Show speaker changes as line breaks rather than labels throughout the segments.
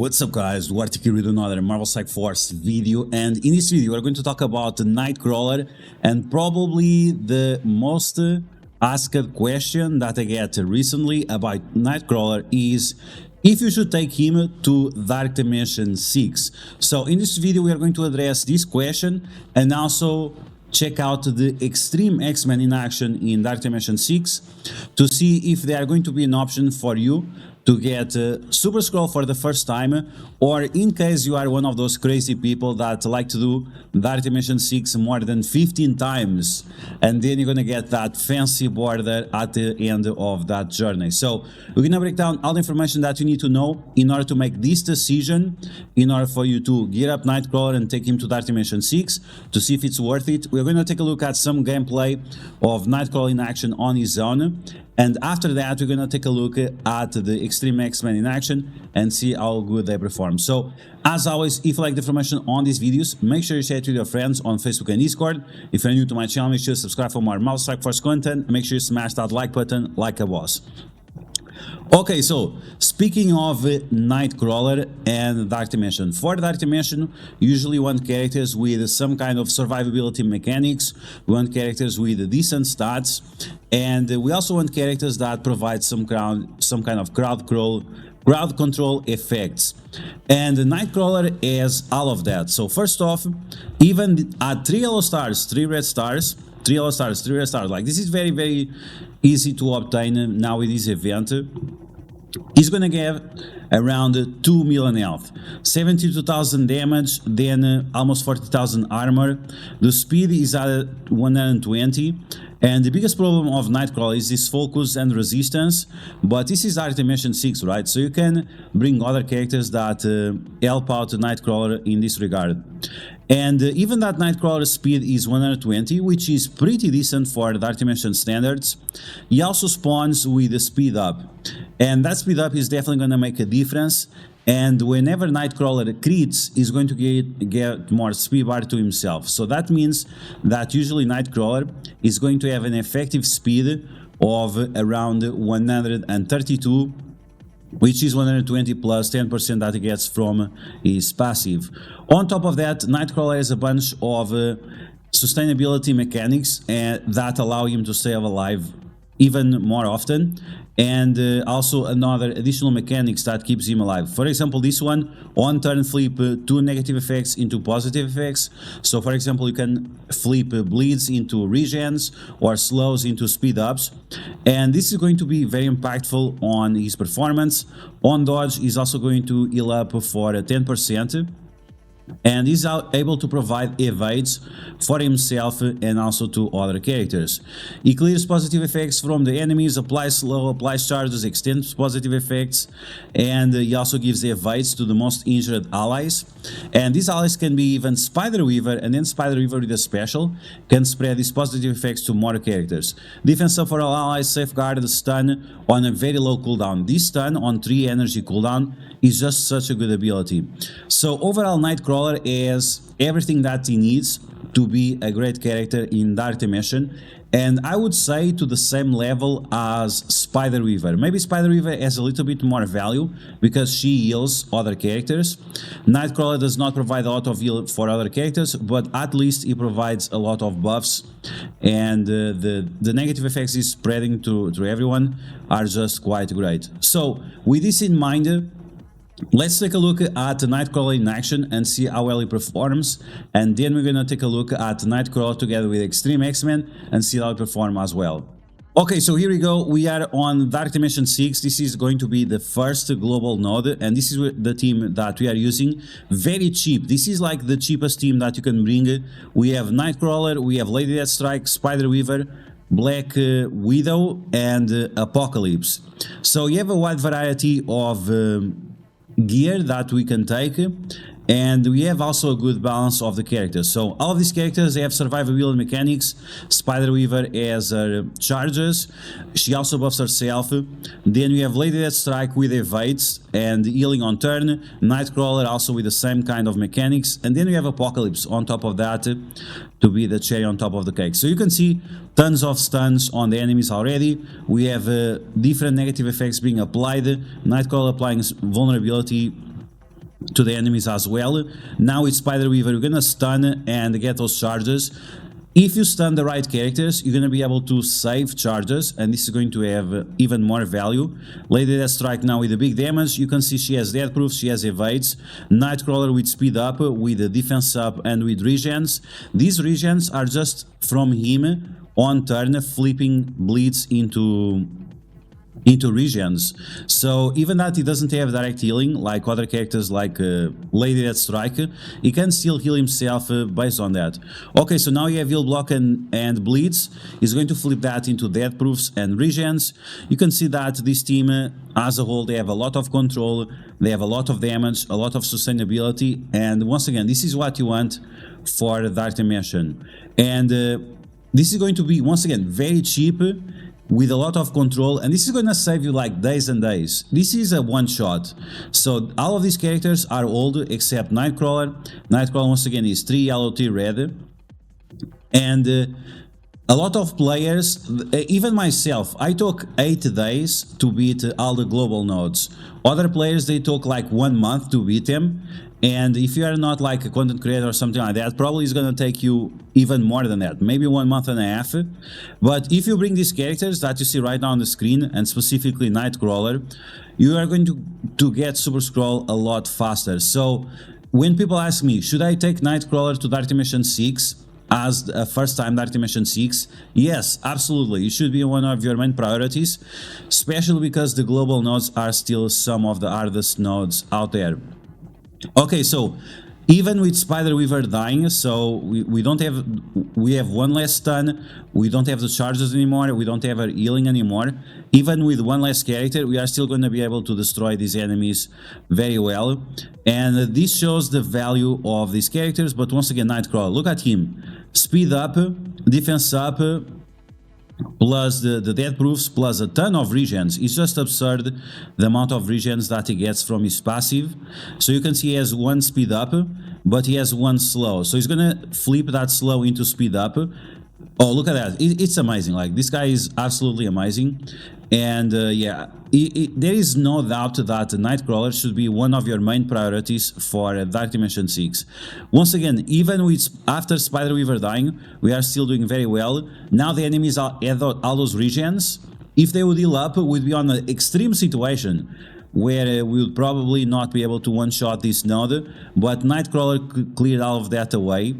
What's up guys, DuArktik with another Marvel Strike Force video, and in this video we're going to talk about the Nightcrawler, and probably the most asked question that I get recently about Nightcrawler is if you should take him to Dark Dimension 6. So in this video we are going to address this question and also check out the Extreme X-Men in action in Dark Dimension 6 to see if they are going to be an option for you to get Super Skrull for the first time, or in case you are one of those crazy people that like to do Dark Dimension 6 more than 15 times, and then you're gonna get that fancy border at the end of that journey. So we're gonna break down all the information that you need to know in order to make this decision, in order for you to gear up Nightcrawler and take him to Dark Dimension 6 to see if it's worth it. We're gonna take a look at some gameplay of Nightcrawler in action on his own, and after that we're gonna take a look at the Extreme X-Men in action and see how good they perform. So as always, if you like the information on these videos, make sure you share it with your friends on Facebook and Discord. If you're new to my channel, make sure to subscribe for more Marvel Strike Force content, and make sure you smash that like button like a boss. Okay, so speaking of Nightcrawler and Dark Dimension, for Dark Dimension, usually want characters with some kind of survivability mechanics, we want characters with decent stats, and we also want characters that provide some kind of crowd control effects. And Nightcrawler has all of that. So first off, even at 3 yellow stars, 3 red stars, 3 yellow stars, 3 red stars, like this is very easy to obtain now with this event. He's gonna get around 2 million health, 72,000 damage, then almost 40,000 armor. The speed is at 120, and the biggest problem of Nightcrawler is this focus and resistance, but this is Dark Dimension 6, right? So you can bring other characters that help out Nightcrawler in this regard. And even that Nightcrawler speed is 120, which is pretty decent for Dark Dimension standards. He also spawns with the speed up, and that speed up is definitely going to make a difference. And whenever Nightcrawler crits, he's going to get more speed bar to himself. So that means that usually Nightcrawler is going to have an effective speed of around 132, which is 120 plus 10% that he gets from his passive. On top of that, Nightcrawler has a bunch of sustainability mechanics that allow him to stay alive even more often, and also another additional mechanics that keeps him alive. For example, this one, on turn flip 2 negative effects into positive effects. So for example, you can flip bleeds into regens or slows into speed ups, and this is going to be very impactful on his performance. On dodge is also going to heal up for 10%, and he's able to provide evades for himself and also to other characters. He clears positive effects from the enemies, applies slow, applies charges, extends positive effects, and he also gives evades to the most injured allies. And these allies can be even Spider Weaver, and then Spider Weaver with a special can spread these positive effects to more characters. Defense up for all allies, safeguard, stun on a very low cooldown. This stun on 3 energy cooldown is just such a good ability. So overall, Nightcrawler has everything that he needs to be a great character in Dark Dimension, and I would say to the same level as Spider Weaver. Maybe Spider Weaver has a little bit more value because she heals other characters. Nightcrawler does not provide a lot of heal for other characters, but at least he provides a lot of buffs, and the negative effects he's spreading to everyone are just quite great. So with this in mind, let's take a look at Nightcrawler in action and see how well he performs, and then we're gonna take a look at Nightcrawler together with Extreme X-Men and see how he performs as well. Okay, so here we go. We are on Dark Dimension 6. This is going to be the first global node, and this is the team that we are using. Very cheap. This is like the cheapest team that you can bring. We have Nightcrawler, we have Lady Deathstrike, Spider Weaver, Black Widow, and Apocalypse. So you have a wide variety of gear that we can take, and we have also a good balance of the characters. So all of these characters, they have survivability mechanics. Spider Weaver has her charges, she also buffs herself. Then we have Lady Deathstrike with evades and healing on turn, Nightcrawler also with the same kind of mechanics, and then we have Apocalypse on top of that to be the cherry on top of the cake. So you can see tons of stuns on the enemies already. We have different negative effects being applied, Nightcrawler applying vulnerability to the enemies as well. Now with Spider Weaver, you're gonna stun and get those charges. If you stun the right characters, you're going to be able to save charges, and this is going to have even more value. Lady Deathstrike now with the big damage. You can see she has death proofs, she has evades. Nightcrawler with speed up, with the defense up, and with regens. These regens are just from him on turn flipping bleeds into regens. So even that he doesn't have direct healing like other characters like Lady Deathstrike, he can still heal himself based on that. Okay, so now you have heal block and bleeds. He's going to flip that into death proofs and regens. You can see that this team as a whole, they have a lot of control, they have a lot of damage, a lot of sustainability, and once again, this is what you want for the Dark Dimension. And this is going to be, once again, very cheap, with a lot of control, and this is gonna save you like days and days. This is a one-shot. So all of these characters are old except Nightcrawler. Nightcrawler once again is 3 yellow, 3 red. And a lot of players, even myself, I took 8 days to beat all the global nodes. Other players, they took like 1 month to beat them. And if you are not like a content creator or something like that, probably it's going to take you even more than that, maybe 1.5 months. But if you bring these characters that you see right now on the screen, and specifically Nightcrawler, you are going to get Super Scroll a lot faster. So when people ask me, should I take Nightcrawler to Dark Dimension 6 as a first time Dark Dimension 6? Yes, absolutely. It should be one of your main priorities, especially because the global nodes are still some of the hardest nodes out there. Okay, so even with Spider Weaver dying, so we have one less stun, we don't have the charges anymore, we don't have our healing anymore. Even with one less character, we are still going to be able to destroy these enemies very well. And this shows the value of these characters. But once again, Nightcrawler, look at him. Speed up, defense up, plus the death proofs, plus a ton of regens. It's just absurd the amount of regens that he gets from his passive. So you can see he has 1 speed up, but he has 1 slow. So he's gonna flip that slow into speed up. Oh, look at that. It's amazing. Like, this guy is absolutely amazing. And yeah, there is no doubt that Nightcrawler should be one of your main priorities for Dark Dimension 6. Once again, even with after Spider Weaver dying, we are still doing very well. Now the enemies have all those regens. If they would heal up, we'd be on an extreme situation where we would probably not be able to one-shot this node, but Nightcrawler cleared all of that away.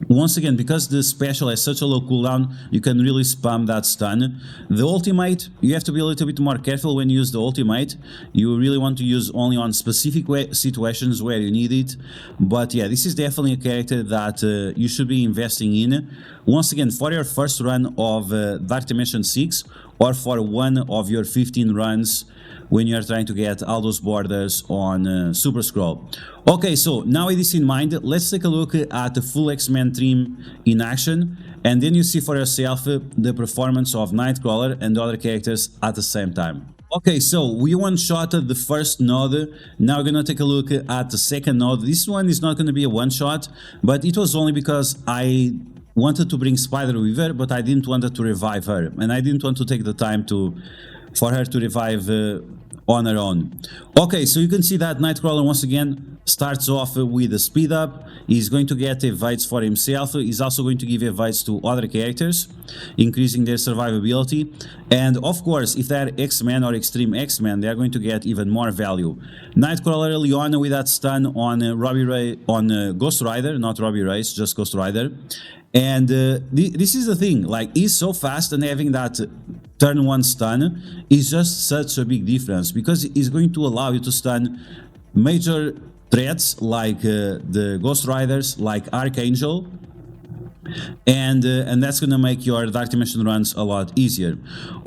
Once again, because the special has such a low cooldown, you can really spam that stun. The ultimate, you have to be a little bit more careful when you use the ultimate. You really want to use only on specific situations where you need it. But yeah, this is definitely a character that you should be investing in. Once again, for your first run of Dark Dimension 6, or for one of your 15 runs when you are trying to get all those borders on Super Scroll. Okay, so now with this in mind, let's take a look at the full X-Men team in action, and then you see for yourself the performance of Nightcrawler and the other characters at the same time. Okay, so we one-shotted the first node. Now we're gonna take a look at the second node. This one is not gonna be a one-shot, but it was only because I wanted to bring Spider Weaver, but I didn't want to revive her, and I didn't want to take the time for her to revive on her own. Okay, so you can see that Nightcrawler once again starts off with a speed up. He's going to get evades for himself. He's also going to give evades to other characters, increasing their survivability. And of course, if they're X-Men or Extreme X-Men, they're going to get even more value. Nightcrawler early on with that stun on Ghost Rider, not Robbie Reyes, just Ghost Rider. And this is the thing, like, he's so fast, and having that turn 1 stun is just such a big difference, because it's going to allow you to stun major threats like the Ghost Riders, like Archangel, and that's gonna make your Dark Dimension runs a lot easier.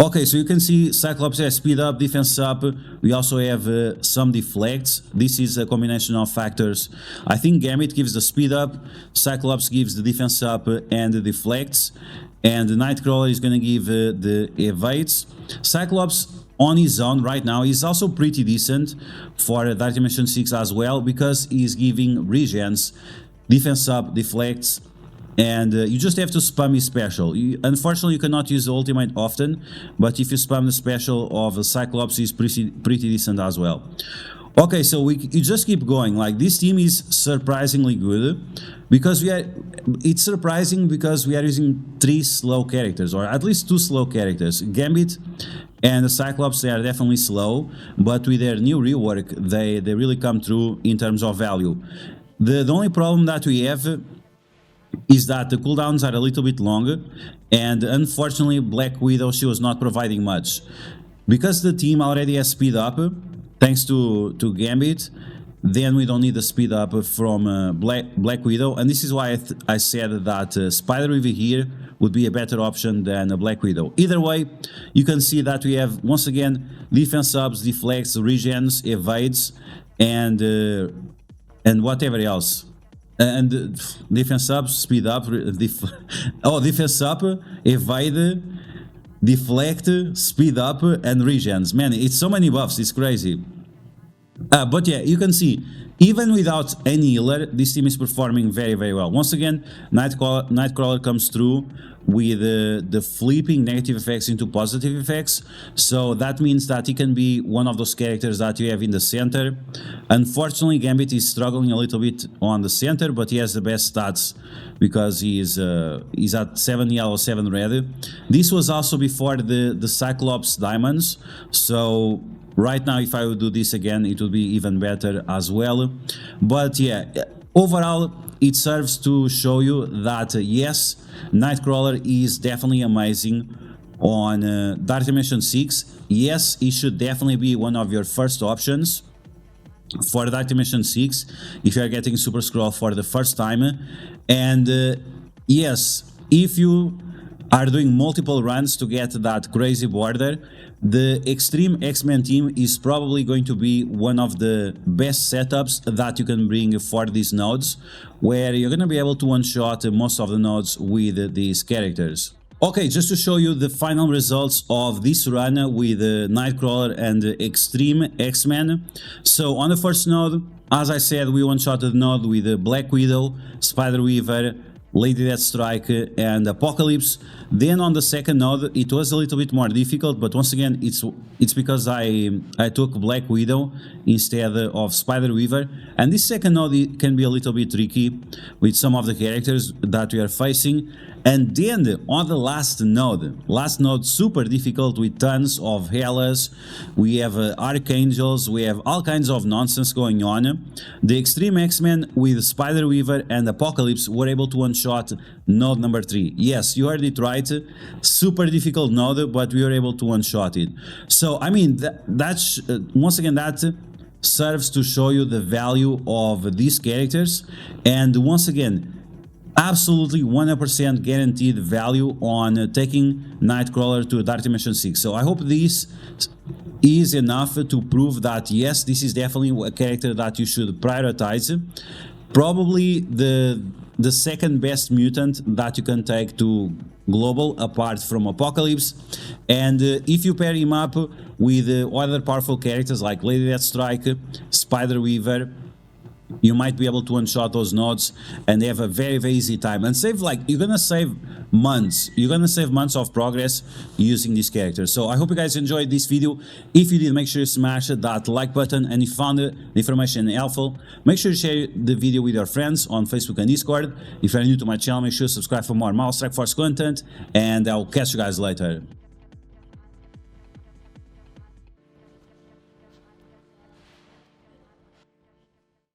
Okay, so you can see Cyclops has speed up, defense up. We also have some deflects. This is a combination of factors. I think Gambit gives the speed up, Cyclops gives the defense up and the deflects, and the Nightcrawler is gonna give the evades. Cyclops on his own right now is also pretty decent for Dark Dimension 6 as well, because he's giving regens, defense up, deflects, and you just have to spam his special. Unfortunately, you cannot use the ultimate often, but if you spam the special of Cyclops, he's pretty decent as well. Okay, so you just keep going. Like, this team is surprisingly good because it's surprising because we are using 3 slow characters, or at least 2 slow characters. Gambit and the Cyclops, they are definitely slow, but with their new rework, they really come through in terms of value. The only problem that we have is that the cooldowns are a little bit longer, and unfortunately Black Widow, she was not providing much. Because the team already has speed up, thanks to Gambit, then we don't need the speed up from Black Widow, and this is why I said that Spider-Weaver here would be a better option than a Black Widow. Either way, you can see that we have, once again, defense ups, deflects, regens, evades, and whatever else. And defense up, speed up, defense up, evade, deflect, speed up, and regens. Man, it's so many buffs, it's crazy. But yeah, you can see, even without any healer, this team is performing very, very well. Once again, Nightcrawler comes through with the flipping negative effects into positive effects. So that means that he can be one of those characters that you have in the center. Unfortunately, Gambit is struggling a little bit on the center, but he has the best stats because he's at 7 yellow, 7 red. This was also before the Cyclops diamonds. So right now, if I would do this again, it would be even better as well. But yeah, overall, it serves to show you that yes, Nightcrawler is definitely amazing on Dark Dimension 6. Yes, it should definitely be one of your first options for Dark Dimension 6 if you are getting Super Scroll for the first time. And yes, if you are doing multiple runs to get that crazy border, the Extreme X-Men team is probably going to be one of the best setups that you can bring for these nodes, where you're going to be able to one-shot most of the nodes with these characters. Okay, just to show you the final results of this run with Nightcrawler and Extreme X-Men. So on the first node, as I said, we one-shotted the node with Black Widow, Spider-Weaver, Lady Deathstrike, and Apocalypse. Then on the second node, it was a little bit more difficult, but once again, it's because I took Black Widow instead of Spider-Weaver. And this second node can be a little bit tricky with some of the characters that we are facing. And then on the last node, super difficult with tons of Hellas. We have Archangels, we have all kinds of nonsense going on. The Extreme X-Men with Spider-Weaver and Apocalypse were able to one-shot node number 3. Yes, you heard it right, super difficult node, but we were able to one-shot it. So, I mean, that's once again, that serves to show you the value of these characters. And once again, absolutely 100% guaranteed value on taking Nightcrawler to Dark Dimension 6. So I hope this is enough to prove that yes, this is definitely a character that you should prioritize. Probably the second best mutant that you can take to global apart from Apocalypse. And if you pair him up with other powerful characters like Lady Deathstrike, Spider-Weaver, you might be able to one-shot those nodes and have a very, very easy time and save, like, you're gonna save months of progress using these characters. So I hope you guys enjoyed this video. If you did, make sure you smash that like button, and if you found the information helpful, make sure you share the video with your friends on Facebook and Discord. If you're new to my channel, make sure you subscribe for more Marvel Strike Force content, and I'll catch you guys later.